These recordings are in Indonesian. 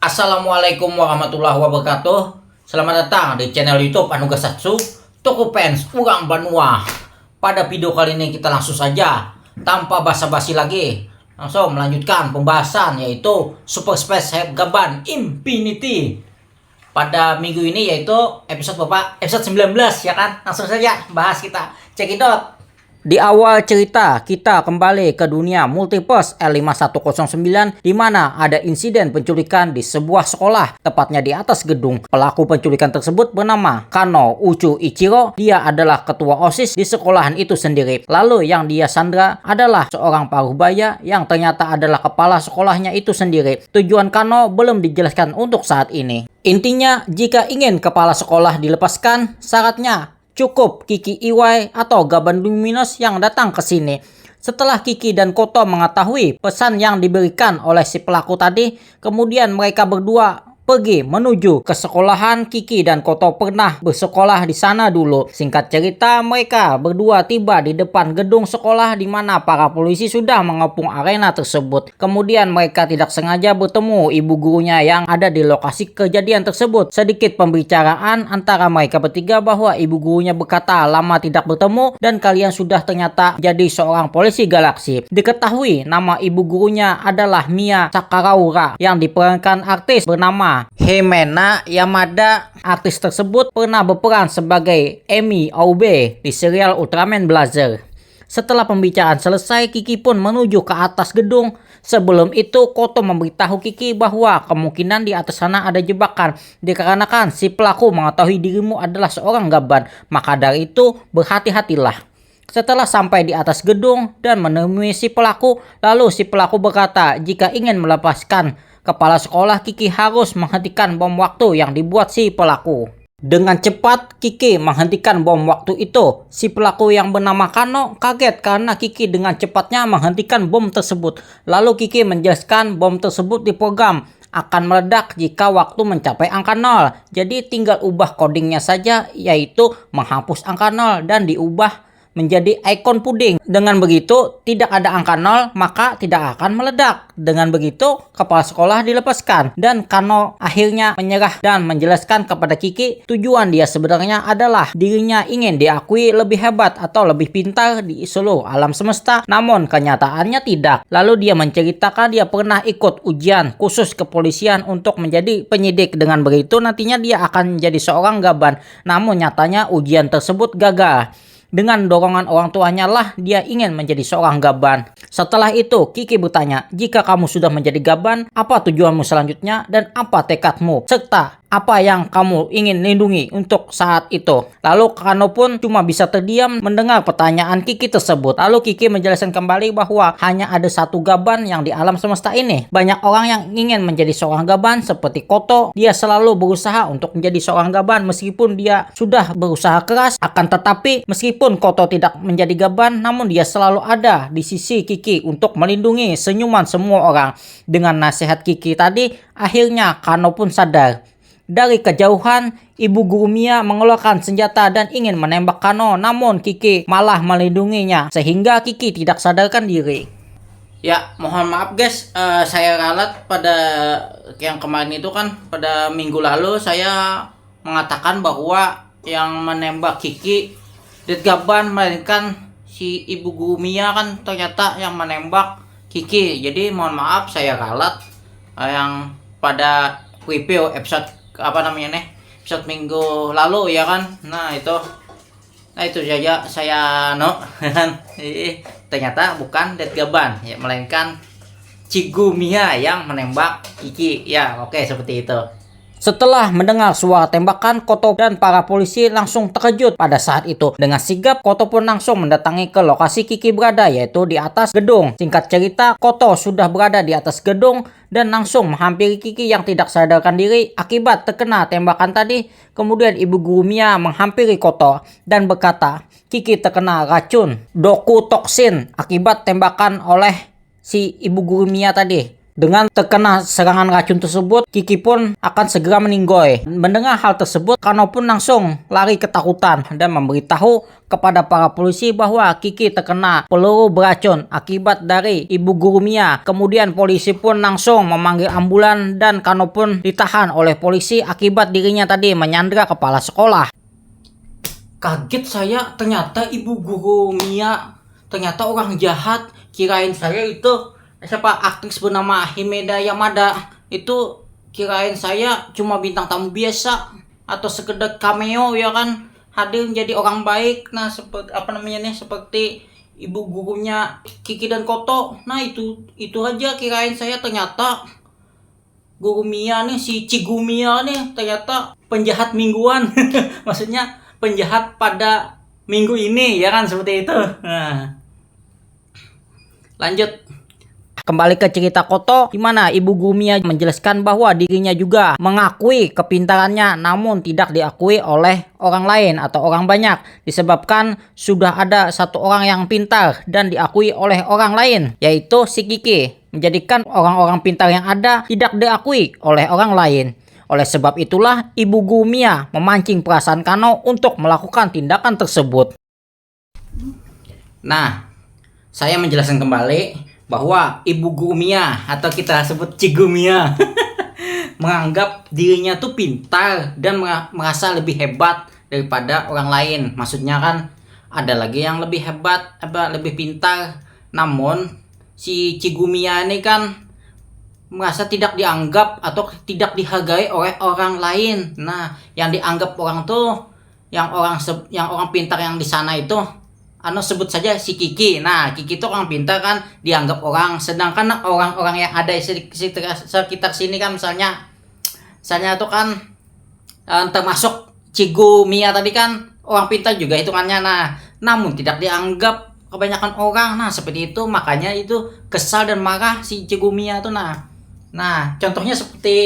Assalamualaikum warahmatullahi wabarakatuh. Selamat datang di channel YouTube Anugerah Satsu Toko Fans Urang Banua. Pada video kali ini kita langsung saja tanpa basa-basi lagi langsung melanjutkan pembahasan yaitu Super Space Hype Gaban Infinity. Pada minggu ini yaitu episode berapa? Episode 19 ya kan? Langsung saja bahas kita. Cekidot. Di awal cerita, kita kembali ke dunia multiverse L5109 di mana ada insiden penculikan di sebuah sekolah, tepatnya di atas gedung. Pelaku penculikan tersebut bernama Kano Uchu Ichiro. Dia adalah ketua OSIS di sekolahan itu sendiri. Lalu yang dia sandra adalah seorang parubaya yang ternyata adalah kepala sekolahnya itu sendiri. Tujuan Kano belum dijelaskan untuk saat ini. Intinya, jika ingin kepala sekolah dilepaskan, syaratnya cukup Kiki Iwai atau Gaban Luminous yang datang ke sini. Setelah Kiki dan Koto mengetahui pesan yang diberikan oleh si pelaku tadi, kemudian mereka berdua pergi menuju ke sekolahan. Kiki dan Koto pernah bersekolah di sana dulu. Singkat cerita, mereka berdua tiba di depan gedung sekolah di mana para polisi sudah mengepung arena tersebut. Kemudian mereka tidak sengaja bertemu ibu gurunya yang ada di lokasi kejadian tersebut. Sedikit pembicaraan antara mereka bertiga bahwa ibu gurunya berkata lama tidak bertemu dan kalian sudah ternyata jadi seorang polisi galaksi. Diketahui nama ibu gurunya adalah Mia Sakaraura yang diperankan artis bernama Himena Yamada. Artis tersebut pernah berperan sebagai Emi Aube di serial Ultraman Blazer. Setelah pembicaraan selesai, Kiki pun menuju ke atas gedung. Sebelum itu, Koto memberitahu Kiki bahwa kemungkinan di atas sana ada jebakan. Dikarenakan si pelaku mengetahui dirimu adalah seorang Gaban, maka dari itu berhati-hatilah. Setelah sampai di atas gedung dan menemui si pelaku, lalu si pelaku berkata jika ingin melepaskan kepala sekolah, Kiki harus menghentikan bom waktu yang dibuat si pelaku. Dengan cepat, Kiki menghentikan bom waktu itu. Si pelaku yang bernama Kano kaget karena Kiki dengan cepatnya menghentikan bom tersebut. Lalu Kiki menjelaskan bom tersebut diprogram akan meledak jika waktu mencapai angka 0. Jadi tinggal ubah codingnya saja, yaitu menghapus angka 0 dan diubah menjadi ikon puding. Dengan begitu, tidak ada angka 0, maka tidak akan meledak. Dengan begitu, kepala sekolah dilepaskan. Dan Kano akhirnya menyerah dan menjelaskan kepada Kiki tujuan dia sebenarnya adalah dirinya ingin diakui lebih hebat atau lebih pintar di seluruh alam semesta. Namun kenyataannya tidak. Lalu dia menceritakan dia pernah ikut ujian khusus kepolisian untuk menjadi penyidik. Dengan begitu nantinya dia akan menjadi seorang Gaban. Namun nyatanya ujian tersebut gagal. Dengan dorongan orang tuanya lah dia ingin menjadi seorang Gaban. Setelah itu Kiki bertanya, jika kamu sudah menjadi Gaban, apa tujuanmu selanjutnya dan apa tekadmu? Serta apa yang kamu ingin lindungi untuk saat itu? Lalu Kano pun cuma bisa terdiam mendengar pertanyaan Kiki tersebut. Lalu Kiki menjelaskan kembali bahwa hanya ada satu Gaban yang di alam semesta ini. Banyak orang yang ingin menjadi seorang Gaban seperti Koto. Dia selalu berusaha untuk menjadi seorang Gaban meskipun dia sudah berusaha keras. Akan tetapi meskipun Koto tidak menjadi Gaban, namun dia selalu ada di sisi Kiki untuk melindungi senyuman semua orang. Dengan nasihat Kiki tadi, akhirnya Kano pun sadar. Dari kejauhan, ibu guru Mia mengeluarkan senjata dan ingin menembak Kano, namun Kiki malah melindunginya sehingga Kiki tidak sadarkan diri. Ya, mohon maaf guys, saya ralat pada yang kemarin itu kan pada minggu lalu saya mengatakan bahwa yang menembak Kiki Dead Gaban melainkan si ibu guru Mia kan ternyata yang menembak Kiki. Jadi mohon maaf saya ralat yang pada review episode episode minggu lalu ya kan. Nah itu saja saya ternyata bukan Dead Gaban ya, melainkan Cigu Mia yang menembak Kiki ya. Oke, seperti itu. Setelah mendengar suara tembakan, Koto dan para polisi langsung terkejut pada saat itu. Dengan sigap, Koto pun langsung mendatangi ke lokasi Kiki berada, yaitu di atas gedung. Singkat cerita, Koto sudah berada di atas gedung dan langsung menghampiri Kiki yang tidak sadarkan diri akibat terkena tembakan tadi. Kemudian ibu guru Mia menghampiri Koto dan berkata, Kiki terkena racun Doku Toksin akibat tembakan oleh si ibu guru Mia tadi. Dengan terkena serangan racun tersebut, Kiki pun akan segera meninggoy. Mendengar hal tersebut, Kano pun langsung lari ketakutan dan memberitahu kepada para polisi bahwa Kiki terkena peluru beracun akibat dari ibu guru Mia. Kemudian polisi pun langsung memanggil ambulan dan Kano pun ditahan oleh polisi akibat dirinya tadi menyandra kepala sekolah. Kaget saya, ternyata ibu guru Mia ternyata orang jahat. Kirain saya itu siapa aktris bernama Himeda Yamada, itu kirain saya cuma bintang tamu biasa atau sekedar cameo ya kan, hadir menjadi orang baik. Nah seperti apa namanya nih, seperti ibu gurunya Kiki dan Koto. Nah itu aja kirain saya, ternyata guru Mia nih, si Cigu Mia nih ternyata penjahat mingguan. Maksudnya penjahat pada minggu ini ya kan, seperti itu. Nah, lanjut kembali ke cerita Koto, di mana ibu guru Mia menjelaskan bahwa dirinya juga mengakui kepintarannya namun tidak diakui oleh orang lain atau orang banyak, disebabkan sudah ada satu orang yang pintar dan diakui oleh orang lain, yaitu si Kiki, menjadikan orang-orang pintar yang ada tidak diakui oleh orang lain. Oleh sebab itulah ibu guru Mia memancing perasaan Kano untuk melakukan tindakan tersebut. Nah, saya menjelaskan kembali bahwa ibu guru Mia atau kita sebut Cigu Mia menganggap dirinya tuh pintar dan merasa lebih hebat daripada orang lain. Maksudnya kan ada lagi yang lebih hebat, lebih pintar, namun si Cigu Mia ini kan merasa tidak dianggap atau tidak dihargai oleh orang lain. Nah, yang dianggap orang tuh yang orang pintar yang di sana itu sebut saja si Kiki. Nah, Kiki itu orang pintar kan, dianggap orang, sedangkan orang-orang yang ada di sekitar sini kan, misalnya tuh kan termasuk Cigu Mia tadi kan orang pintar juga hitungannya. Nah, namun tidak dianggap kebanyakan orang. Nah, seperti itu, makanya itu kesal dan marah si Cigu Mia tuh. Nah, contohnya seperti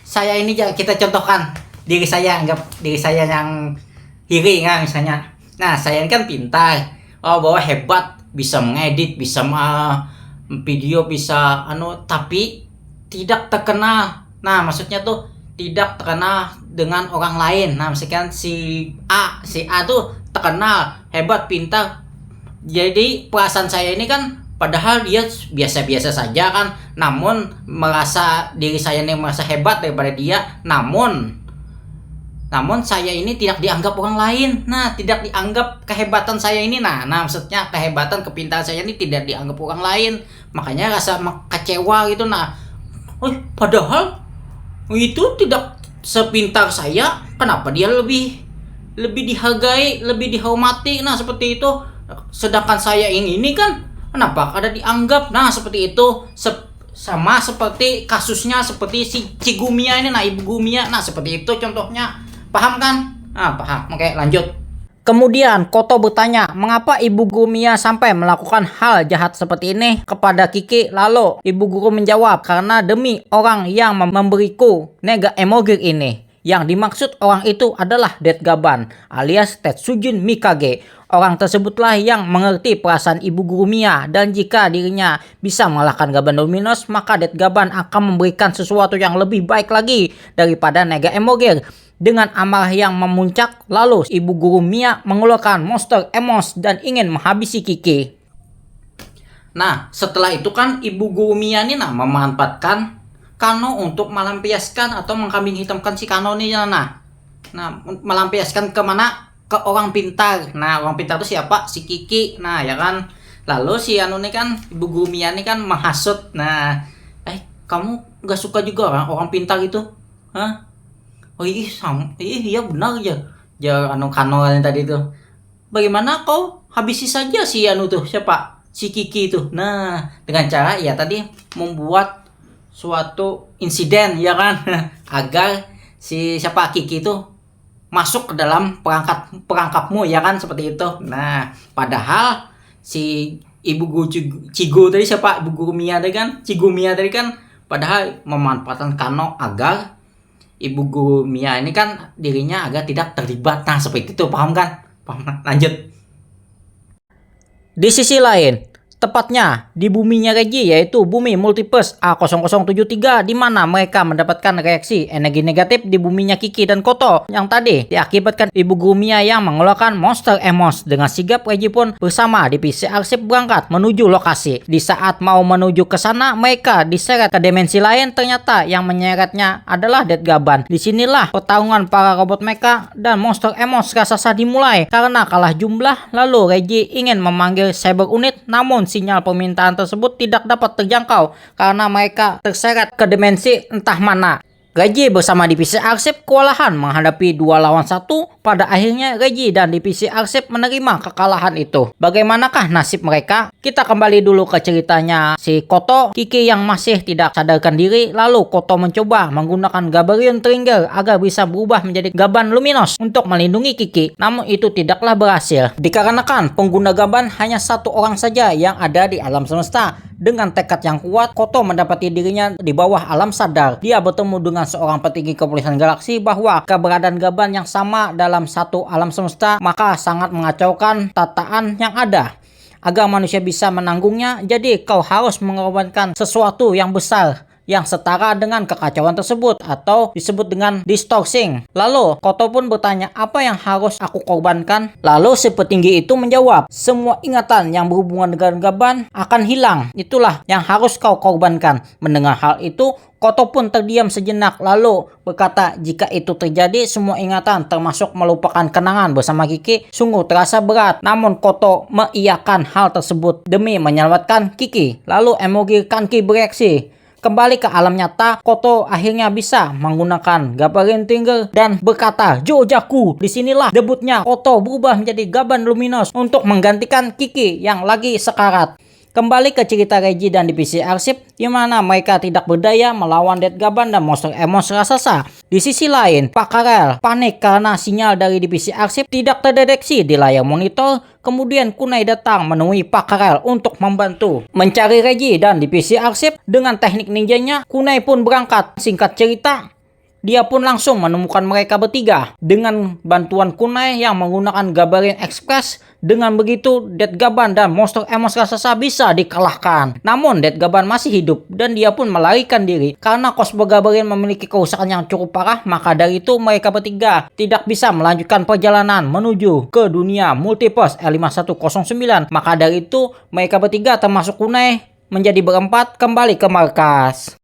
saya ini, kita contohkan diri saya, anggap diri saya yang iri kan misalnya. Nah, saya ini kan pintar, bahwa hebat, bisa mengedit, bisa video, bisa tapi tidak terkenal. Nah, maksudnya tuh tidak terkenal dengan orang lain. Nah, misalkan si A tuh terkenal, hebat, pintar. Jadi perasaan saya ini kan, padahal dia biasa-biasa saja kan, namun merasa diri saya ini merasa hebat daripada dia, namun saya ini tidak dianggap orang lain. Nah, tidak dianggap kehebatan saya ini. Nah, maksudnya kehebatan, kepintaran saya ini tidak dianggap orang lain. Makanya rasa kecewa gitu. Nah, padahal itu tidak sepintar saya. Kenapa dia lebih dihargai, lebih dihormati? Nah, seperti itu. Sedangkan saya ini kan kenapa ada dianggap? Nah, seperti itu. Sama seperti kasusnya seperti si Cigu Mia ini. Nah, ibu Mia. Nah, seperti itu contohnya. Paham kan? Paham. Oke, lanjut. Kemudian Koto bertanya, mengapa ibu guru Mia sampai melakukan hal jahat seperti ini kepada Kiki. Lalu ibu guru menjawab, karena demi orang yang memberiku Nega Emogir ini. Yang dimaksud orang itu adalah Death Gaban alias Tetsujin Mikage. Orang tersebutlah yang mengerti perasaan ibu guru Mia, dan jika dirinya bisa mengalahkan Gaban Luminos, maka Death Gaban akan memberikan sesuatu yang lebih baik lagi daripada Nega Emogir. Dengan amarah yang memuncak, lalu ibu guru Mia mengeluarkan monster Emos dan ingin menghabisi Kiki. Nah, setelah itu kan ibu guru Mia ini memanfaatkan Kano untuk melampiaskan atau mengkambing hitamkan si Kano ini. Nah, melampiaskan kemana? Ke orang pintar. Nah, orang pintar itu siapa? Si Kiki. Nah, ya kan. Lalu si ini kan, ibu guru Mia ini kan menghasut. Nah, kamu gak suka juga orang pintar itu? Hah? Oh iya benar ya. Kano yang tadi itu. Bagaimana kau habisi saja si tuh, siapa? Si Kiki itu. Nah, dengan cara tadi membuat suatu insiden ya kan, agar si Kiki itu masuk ke dalam perangkapmu ya kan, seperti itu. Nah, padahal si ibu guru Cigu tadi, siapa? Ibu guru Mia tadi kan, Cigu Mia tadi kan, padahal memanfaatkan Kano agar ibu guru Mia ini kan dirinya agak tidak terlibat. Nah, seperti itu, paham kan? Paham. Lanjut. Di sisi lain, Tepatnya di buminya Reggie, yaitu bumi Multiverse A0073, di mana mereka mendapatkan reaksi energi negatif di buminya Kiki dan Koto yang tadi diakibatkan ibu guru Mia yang mengeluarkan monster Emos. Dengan sigap, Reggie pun bersama divisi arsip berangkat menuju lokasi. Di saat mau menuju ke sana, mereka diseret ke dimensi lain. Ternyata yang menyeretnya adalah Dead Gaban. Disinilah pertarungan para robot mecha dan monster Emos raksasa dimulai. Karena kalah jumlah, lalu Reggie ingin memanggil cyber unit, namun sinyal permintaan tersebut tidak dapat terjangkau karena mereka terseret ke dimensi entah mana. Reggie bersama divisi arsip kewalahan menghadapi 2 lawan 1. Pada akhirnya Reggie dan divisi arsip menerima kekalahan itu. Bagaimanakah nasib mereka? Kita kembali dulu ke ceritanya si Koto. Kiki yang masih tidak sadarkan diri, lalu Koto mencoba menggunakan Gabarion Trigger agar bisa berubah menjadi Gaban Luminos untuk melindungi Kiki. Namun itu tidaklah berhasil, dikarenakan pengguna Gaban hanya 1 orang saja yang ada di alam semesta. Dengan tekad yang kuat, Koto mendapati dirinya di bawah alam sadar. Dia bertemu dengan seorang petinggi kepolisian galaksi bahwa keberadaan Gaban yang sama dalam satu alam semesta maka sangat mengacaukan tataan yang ada. Agar manusia bisa menanggungnya, jadi kau harus mengorbankan sesuatu yang besar yang setara dengan kekacauan tersebut, atau disebut dengan distorting. Lalu Koto pun bertanya, apa yang harus aku korbankan? Lalu si petinggi itu menjawab, semua ingatan yang berhubungan dengan Gaban akan hilang. Itulah yang harus kau korbankan. Mendengar hal itu, Koto pun terdiam sejenak, lalu berkata, jika itu terjadi, semua ingatan termasuk melupakan kenangan bersama Kiki sungguh terasa berat. Namun Koto mengiyakan hal tersebut demi menyelamatkan Kiki. Lalu emoji Kanki bereaksi. Kembali ke alam nyata, Koto akhirnya bisa menggunakan Gabarion Trigger dan berkata, Jojaku. Disinilah debutnya Koto berubah menjadi Gaban Luminos untuk menggantikan Kiki yang lagi sekarat. Kembali ke cerita Reggie dan divisi arsip, di mana mereka tidak berdaya melawan Dead Gaban dan monster Emos raksasa. Di sisi lain, Pak Karel panik karena sinyal dari divisi arsip tidak terdeteksi di layar monitor. Kemudian Kunai datang menemui Pak Karel untuk membantu mencari Reggie dan divisi arsip. Dengan teknik ninjanya, Kunai pun berangkat. Singkat cerita, dia pun langsung menemukan mereka bertiga dengan bantuan Kunai yang menggunakan Gabarion Express. Dengan begitu, Dead Gaban dan monster Emos raksasa bisa dikalahkan. Namun Dead Gaban masih hidup dan dia pun melarikan diri. Karena Cosmo Gabarion memiliki kerusakan yang cukup parah, maka dari itu mereka bertiga tidak bisa melanjutkan perjalanan menuju ke dunia Multiverse L5109. Maka dari itu mereka bertiga termasuk Kunai menjadi berempat kembali ke markas.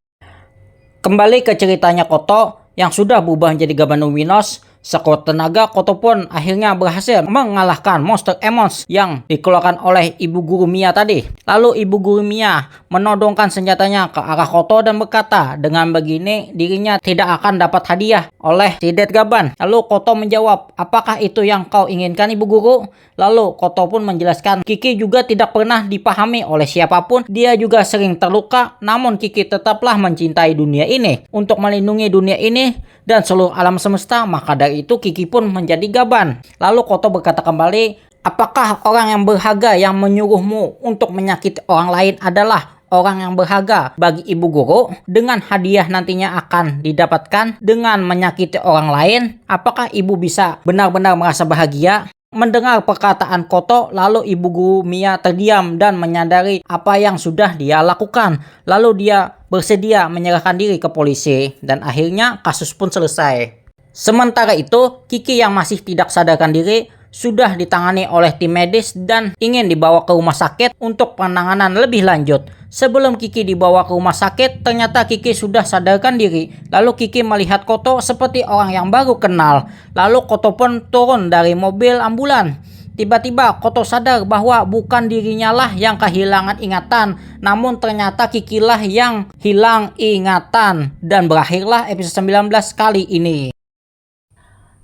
Kembali ke ceritanya Koto yang sudah berubah menjadi Gaban Luminos. Sekuat tenaga, Koto pun akhirnya berhasil mengalahkan monster Emos yang dikeluarkan oleh ibu guru Mia tadi. Lalu ibu guru Mia menodongkan senjatanya ke arah Koto dan berkata, dengan begini dirinya tidak akan dapat hadiah oleh si Dead Gaban. Lalu Koto menjawab, apakah itu yang kau inginkan ibu guru? Lalu Koto pun menjelaskan, Kiki juga tidak pernah dipahami oleh siapapun. Dia juga sering terluka, namun Kiki tetaplah mencintai dunia ini. Untuk melindungi dunia ini dan seluruh alam semesta, maka dari itu Kiki pun menjadi Gaban. Lalu Koto berkata kembali, apakah orang yang berharga yang menyuruhmu untuk menyakiti orang lain adalah orang yang berharga bagi ibu guru? Dengan hadiah nantinya akan didapatkan dengan menyakiti orang lain, apakah ibu bisa benar-benar merasa bahagia? Mendengar perkataan Koto, lalu ibu guru Mia terdiam dan menyadari apa yang sudah dia lakukan. Lalu dia bersedia menyerahkan diri ke polisi dan akhirnya kasus pun selesai. Sementara itu, Kiki yang masih tidak sadarkan diri sudah ditangani oleh tim medis dan ingin dibawa ke rumah sakit untuk penanganan lebih lanjut. Sebelum Kiki dibawa ke rumah sakit, ternyata Kiki sudah sadarkan diri. Lalu Kiki melihat Koto seperti orang yang baru kenal. Lalu Koto pun turun dari mobil ambulan. Tiba-tiba Koto sadar bahwa bukan dirinya lah yang kehilangan ingatan, namun ternyata Kiki lah yang hilang ingatan. Dan berakhirlah episode 19 kali ini.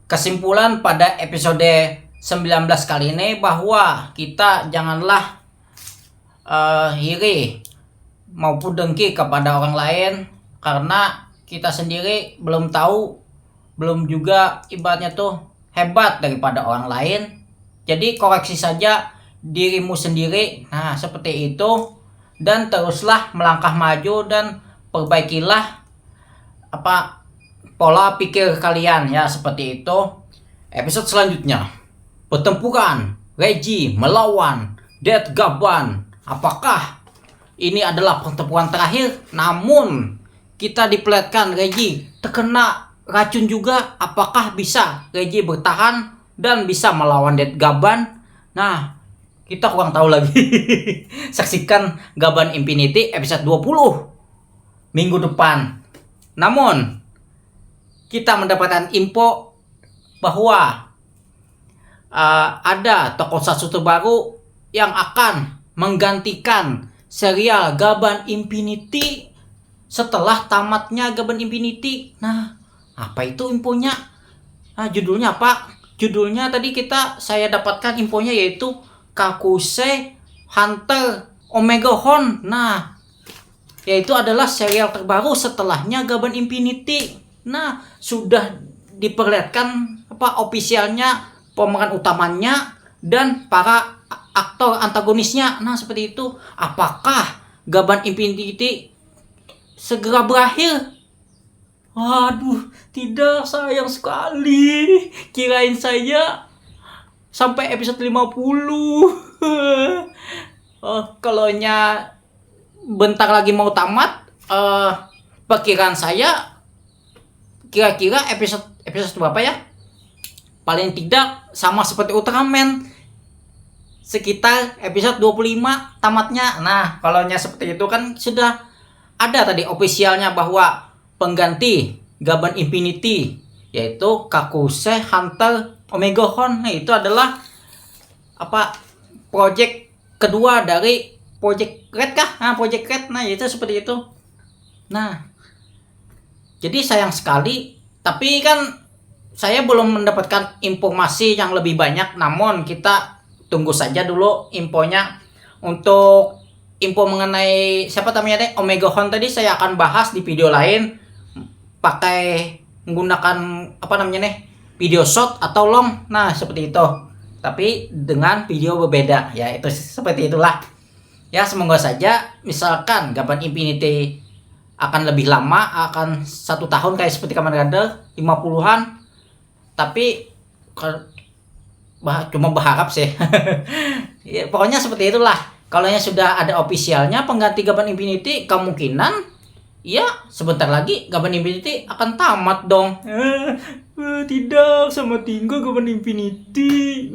Kesimpulan pada episode 19 kali ini bahwa kita janganlah iri maupun dengki kepada orang lain, karena kita sendiri belum tahu, belum juga ibaratnya tuh hebat daripada orang lain. Jadi koreksi saja dirimu sendiri, nah seperti itu, dan teruslah melangkah maju dan perbaikilah pola pikir kalian ya, seperti itu. Episode selanjutnya, pertempuran Reggie melawan Dead Gaban apakah ini adalah pertempuran terakhir? Namun kita diperlihatkan Reggie terkena racun juga. Apakah bisa Reggie bertahan dan bisa melawan Dead Gaban? Nah, kita kurang tahu lagi. Saksikan Gaban Infinity episode 20 minggu depan. Namun kita mendapatkan info bahwa ada tokusatsu terbaru yang akan menggantikan serial Gaban Infinity setelah tamatnya Gaban Infinity. Nah, apa itu infonya? Nah, judulnya apa? Judulnya tadi saya dapatkan infonya yaitu Kakuse Hunter Omega Hon. Nah, yaitu adalah serial terbaru setelahnya Gaban Infinity. Nah, sudah diperlihatkan ofisialnya pemeran utamanya dan para aktor antagonisnya. Nah, seperti itu. Apakah Gaban Infinity segera berakhir? Waduh, tidak, sayang sekali. Kirain saya sampai episode 50. Kalaunya bentar lagi mau tamat, perkiraan saya kira-kira episode berapa ya? Paling tidak sama seperti Ultraman, sekitar episode 25 tamatnya. Nah, kalaunya seperti itu kan sudah ada tadi ofisialnya bahwa pengganti Gaban Infinity yaitu Kakuse Hunter Omega Hon. Nah, itu adalah project kedua dari Project Red kah? Nah, Project Red. Nah, itu seperti itu. Nah, jadi sayang sekali. Tapi kan saya belum mendapatkan informasi yang lebih banyak. Namun kita tunggu saja dulu infonya. Untuk info mengenai siapa namanya deh Omega Hon tadi saya akan bahas di video lain. Pakai menggunakan video short atau long. Nah, seperti itu. Tapi dengan video berbeda. Ya, itu seperti itulah. Ya, semoga saja misalkan Gaban Infinity akan lebih lama, akan 1 tahun kayak seperti Kamen Rider 50-an. Tapi cuma berharap sih. Ya, pokoknya seperti itulah. Kalau sudah ada ofisialnya pengganti Gaban Infinity, kemungkinan ya sebentar lagi Gaban Infinity akan tamat dong. Tidak, sama tinggal Gaban Infinity.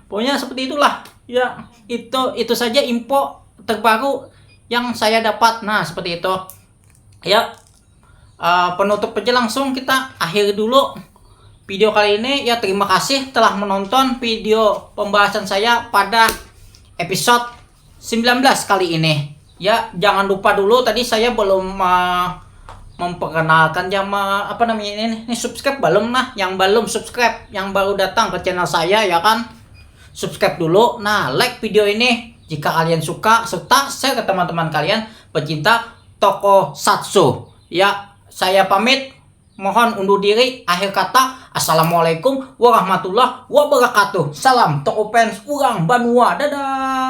Pokoknya seperti itulah. Ya, itu saja info terbaru yang saya dapat. Nah, seperti itu. Ya, penutup aja langsung kita akhiri dulu video kali ini. Ya, terima kasih telah menonton video pembahasan saya pada episode 19 kali ini. Ya, jangan lupa dulu tadi saya belum memperkenalkan ini subscribe belum. Nah, yang belum subscribe, yang baru datang ke channel saya ya kan, subscribe dulu. Nah, like video ini jika kalian suka, serta share ke teman-teman kalian pecinta tokusatsu. Ya, saya pamit, mohon undur diri. Akhir kata, assalamualaikum warahmatullahi wabarakatuh. Salam Tokufans urang Banua. Dadah.